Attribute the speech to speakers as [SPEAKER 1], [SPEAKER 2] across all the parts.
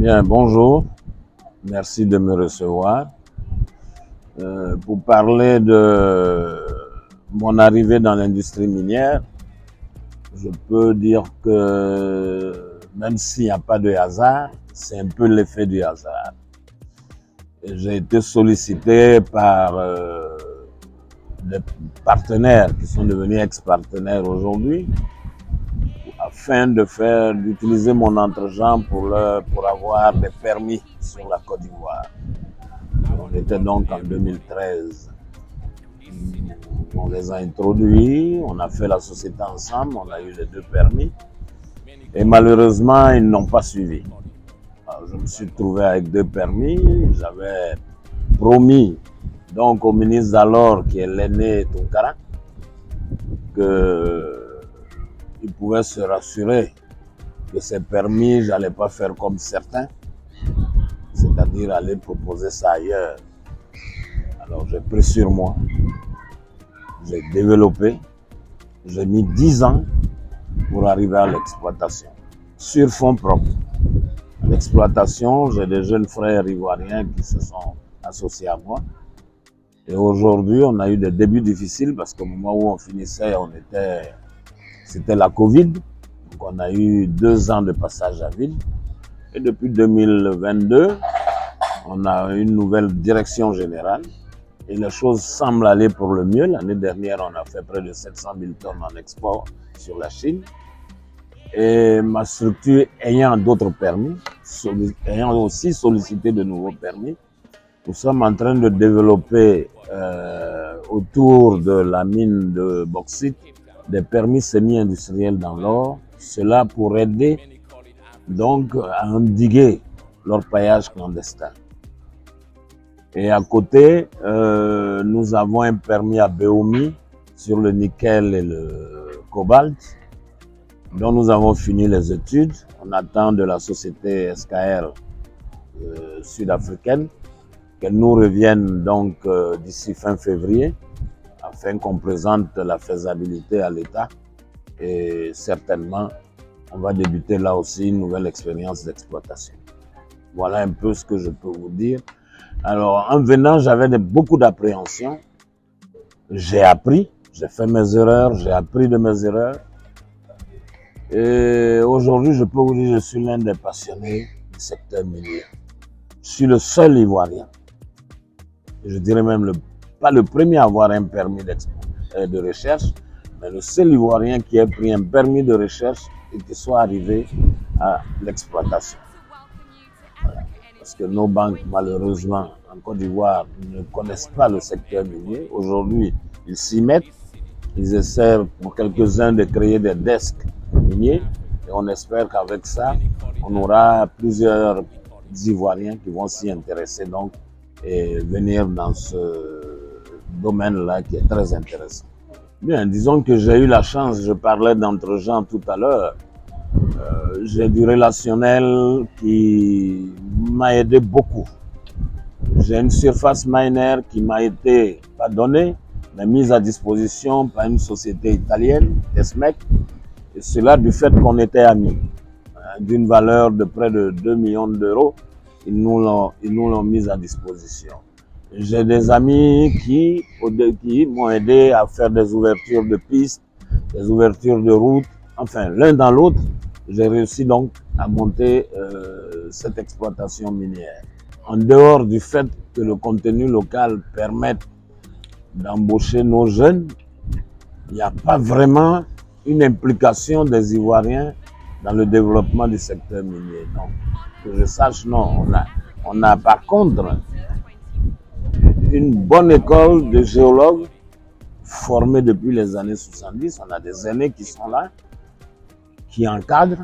[SPEAKER 1] Bien, bonjour. Merci de me recevoir. Pour parler de mon arrivée dans l'industrie minière, je peux dire que même s'il n'y a pas de hasard, c'est un peu l'effet du hasard. J'ai été sollicité par des partenaires qui sont devenus ex-partenaires aujourd'hui afin d'utiliser mon entre-gens pour avoir des permis sur la Côte d'Ivoire. On était donc en 2013. On les a introduits, on a fait la société ensemble, on a eu les 2 permis. Et malheureusement, ils n'ont pas suivi. Alors, je me suis trouvé avec 2 permis. J'avais promis donc au ministre d'alors, qui est l'aîné Tounkara, qu'il pouvait se rassurer que ces permis, je n'allais pas faire comme certains, c'est-à-dire aller proposer ça ailleurs. Alors j'ai pris sur moi, j'ai développé, j'ai mis 10 ans pour arriver à l'exploitation, sur fonds propres. À l'exploitation, j'ai des jeunes frères ivoiriens qui se sont associés à moi. Et aujourd'hui, on a eu des débuts difficiles parce qu'au moment où on finissait, c'était la Covid. Donc on a eu 2 ans de passage à vide. Et depuis 2022, on a une nouvelle direction générale. Et les choses semblent aller pour le mieux. L'année dernière, on a fait près de 700 000 tonnes en export sur la Chine. Et ma structure ayant d'autres permis, ayant aussi sollicité de nouveaux permis, nous sommes en train de développer autour de la mine de bauxite des permis semi-industriels dans l'or. Cela pour aider donc à endiguer l'orpaillage clandestin. Et à côté, nous avons un permis à Beoumi sur le nickel et le cobalt, dont nous avons fini les études. On attend de la société SKR sud-africaine qu'elle nous revienne donc d'ici fin février, afin qu'on présente la faisabilité à l'État. Et certainement, on va débuter là aussi une nouvelle expérience d'exploitation. Voilà un peu ce que je peux vous dire. Alors, en venant, j'avais beaucoup d'appréhension. J'ai appris, j'ai fait mes erreurs, j'ai appris de mes erreurs. Et aujourd'hui, je peux vous dire que je suis l'un des passionnés du secteur minier. Je suis le seul Ivoirien. Je dirais même pas le premier à avoir un permis de recherche, mais le seul Ivoirien qui ait pris un permis de recherche et qui soit arrivé à l'exploitation. Voilà. Parce que nos banques, malheureusement, en Côte d'Ivoire, ne connaissent pas le secteur minier. Aujourd'hui, ils s'y mettent. Ils essaient pour quelques-uns de créer des desks miniers. Et on espère qu'avec ça, on aura plusieurs Ivoiriens qui vont s'y intéresser donc et venir dans ce domaine-là qui est très intéressant. Bien, disons que j'ai eu la chance, je parlais d'entre-gens tout à l'heure, j'ai du relationnel qui m'a aidé beaucoup. J'ai une surface minière qui m'a été, pas donnée, mais mise à disposition par une société italienne, Tesmec, et cela du fait qu'on était amis, d'une valeur de près de 2 millions d'euros, ils nous l'ont mise à disposition. J'ai des amis qui m'ont aidé à faire des ouvertures de pistes, des ouvertures de routes, enfin l'un dans l'autre, j'ai réussi donc à monter cette exploitation minière. En dehors du fait que le contenu local permette d'embaucher nos jeunes, il n'y a pas vraiment une implication des Ivoiriens dans le développement du secteur minier. Donc, que je sache, non. On a par contre une bonne école de géologues formés depuis les années 70. On a des aînés qui sont là, qui encadrent,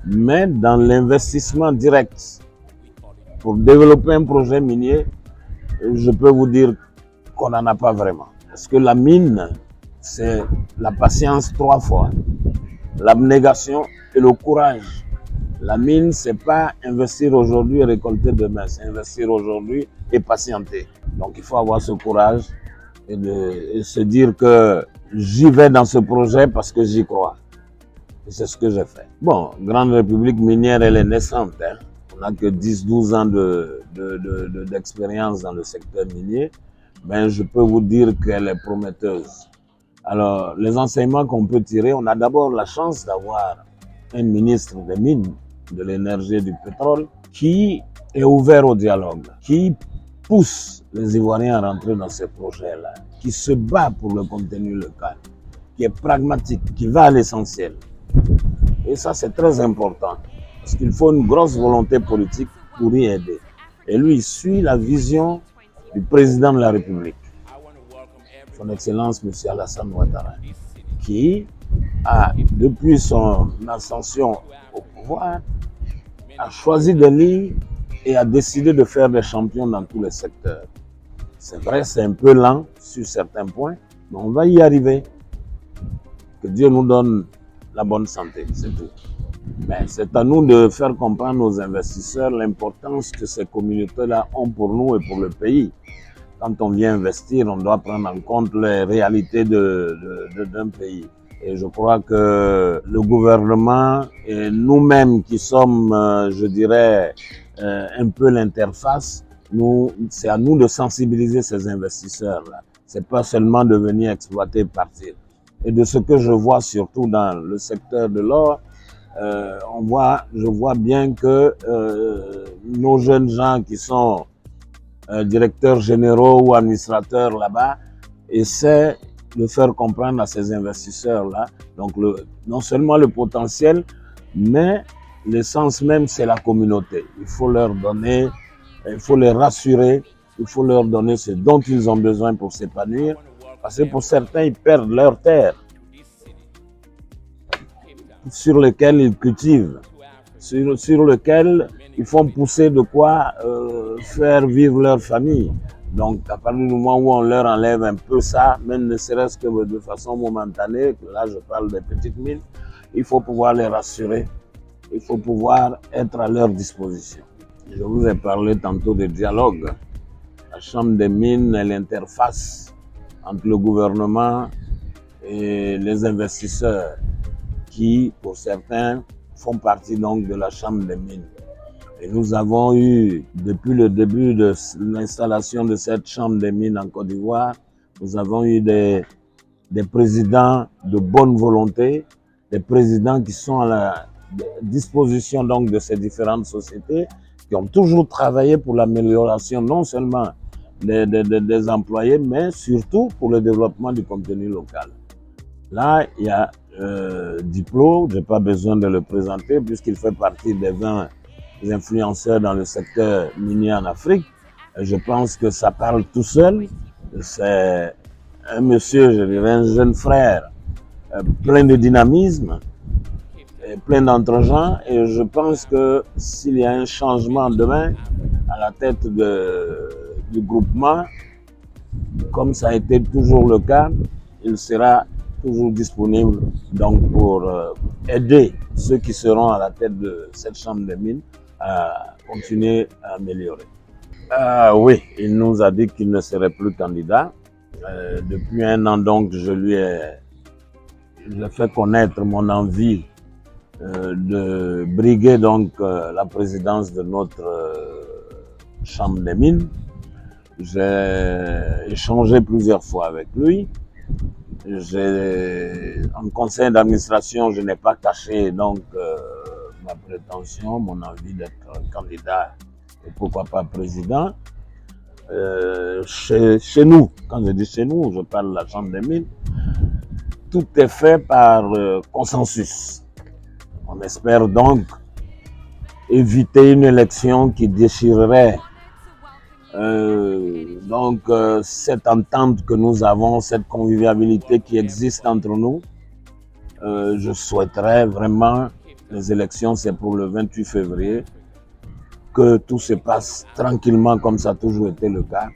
[SPEAKER 1] mais dans l'investissement direct pour développer un projet minier, je peux vous dire qu'on n'en a pas vraiment. Parce que la mine, c'est la patience 3 fois, l'abnégation et le courage. La mine, c'est pas investir aujourd'hui et récolter demain, c'est investir aujourd'hui et patienter. Donc il faut avoir ce courage et se dire que j'y vais dans ce projet parce que j'y crois. Et c'est ce que j'ai fait. Bon, Grande République minière, elle est naissante. on n'a que 10-12 ans d'expérience dans le secteur minier, mais je peux vous dire qu'elle est prometteuse. Alors, les enseignements qu'on peut tirer, on a d'abord la chance d'avoir un ministre des Mines, de l'énergie et du pétrole, qui est ouvert au dialogue, qui pousse les Ivoiriens à rentrer dans ces projets-là, qui se bat pour le contenu local, qui est pragmatique, qui va à l'essentiel. Et ça, c'est très important, parce qu'il faut une grosse volonté politique pour y aider. Et lui, il suit la vision du président de la République, son Excellence M. Alassane Ouattara, qui a, depuis son ascension au pouvoir, a choisi des lignes et a décidé de faire des champions dans tous les secteurs. C'est vrai, c'est un peu lent sur certains points, mais on va y arriver. Que Dieu nous donne la bonne santé, c'est tout. Mais c'est à nous de faire comprendre aux investisseurs l'importance que ces communautés-là ont pour nous et pour le pays. Quand on vient investir, on doit prendre en compte les réalités d'un pays. Et je crois que le gouvernement et nous-mêmes qui sommes, je dirais, un peu l'interface, c'est à nous de sensibiliser ces investisseurs-là. C'est pas seulement de venir exploiter et partir. Et de ce que je vois surtout dans le secteur de l'or, je vois bien que nos jeunes gens qui sont directeurs généraux ou administrateurs là-bas essaient de faire comprendre à ces investisseurs-là, donc non seulement le potentiel, mais l'essence même, c'est la communauté. Il faut leur donner, il faut les rassurer, il faut leur donner ce dont ils ont besoin pour s'épanouir, parce que pour certains, ils perdent leurs terres sur lesquelles ils cultivent, sur lesquelles ils font pousser de quoi faire vivre leur famille. Donc, à partir du moment où on leur enlève un peu ça, même ne serait-ce que de façon momentanée, là je parle des petites mines, il faut pouvoir les rassurer, il faut pouvoir être à leur disposition. Je vous ai parlé tantôt de dialogue. La Chambre des mines est l'interface entre le gouvernement et les investisseurs qui, pour certains, font partie donc de la Chambre des mines. Et nous avons eu, depuis le début de l'installation de cette Chambre des mines en Côte d'Ivoire, nous avons eu des présidents de bonne volonté, des présidents qui sont à la disposition donc de ces différentes sociétés, qui ont toujours travaillé pour l'amélioration non seulement des employés, mais surtout pour le développement du contenu local. Là, il y a Diplo, je n'ai pas besoin de le présenter puisqu'il fait partie des 20 influenceurs dans le secteur minier en Afrique. Et je pense que ça parle tout seul. C'est un monsieur, je dirais, un jeune frère plein de dynamisme, et plein d'entre-gens. Et je pense que s'il y a un changement demain à la tête du groupement, comme ça a été toujours le cas, il sera toujours disponible donc pour aider ceux qui seront à la tête de cette chambre des mines à continuer à améliorer. Oui, il nous a dit qu'il ne serait plus candidat. Depuis un an donc, je lui ai fait connaître mon envie de briguer donc la présidence de notre chambre des mines. J'ai échangé plusieurs fois avec lui. En conseil d'administration, je n'ai pas caché donc ma prétention, mon envie d'être candidat et pourquoi pas président. Chez nous, quand je dis chez nous, je parle de la Chambre des mines, tout est fait par consensus. On espère donc éviter une élection qui déchirerait cette entente que nous avons, cette convivialité qui existe entre nous. Je souhaiterais vraiment, les élections c'est pour le 28 février, que tout se passe tranquillement comme ça a toujours été le cas,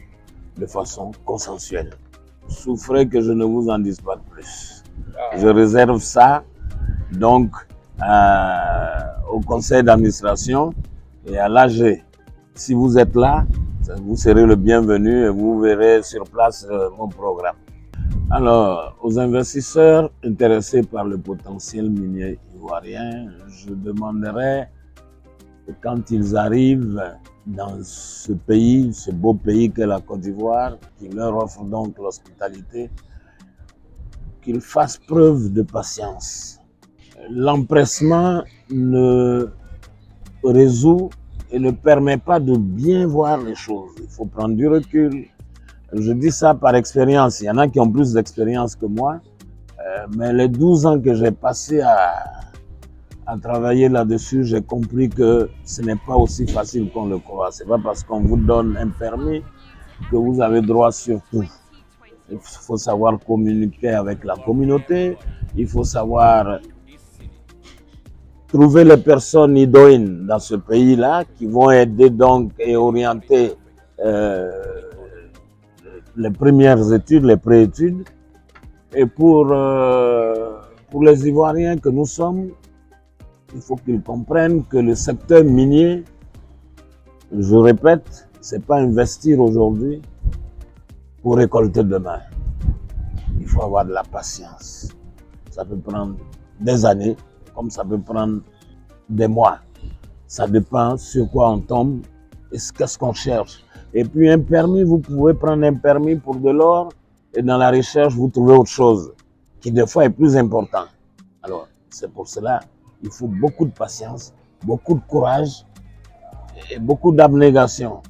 [SPEAKER 1] de façon consensuelle. Souffrez que je ne vous en dise pas plus. Je réserve ça donc au conseil d'administration et à l'AG. Si vous êtes là, vous serez le bienvenu et vous verrez sur place mon programme. Alors, aux investisseurs intéressés par le potentiel minier ivoirien, je demanderais Et quand ils arrivent dans ce pays, ce beau pays qu'est la Côte d'Ivoire, qui leur offre donc l'hospitalité, qu'ils fassent preuve de patience. L'empressement ne résout et ne permet pas de bien voir les choses. Il faut prendre du recul. Je dis ça par expérience. Il y en a qui ont plus d'expérience que moi, mais les 12 ans que j'ai passé à travailler là-dessus, j'ai compris que ce n'est pas aussi facile qu'on le croit. Ce n'est pas parce qu'on vous donne un permis que vous avez droit sur tout. Il faut savoir communiquer avec la communauté, il faut savoir trouver les personnes idoines dans ce pays-là qui vont aider donc et orienter les premières études, les préétudes. Et pour les Ivoiriens que nous sommes, il faut qu'ils comprennent que le secteur minier, je répète, ce n'est pas investir aujourd'hui pour récolter demain. Il faut avoir de la patience. Ça peut prendre des années, comme ça peut prendre des mois. Ça dépend sur quoi on tombe et qu'est-ce qu'on cherche. Et puis un permis, vous pouvez prendre un permis pour de l'or et dans la recherche, vous trouvez autre chose qui des fois est plus important. Alors, c'est pour cela il faut beaucoup de patience, beaucoup de courage et beaucoup d'abnégation.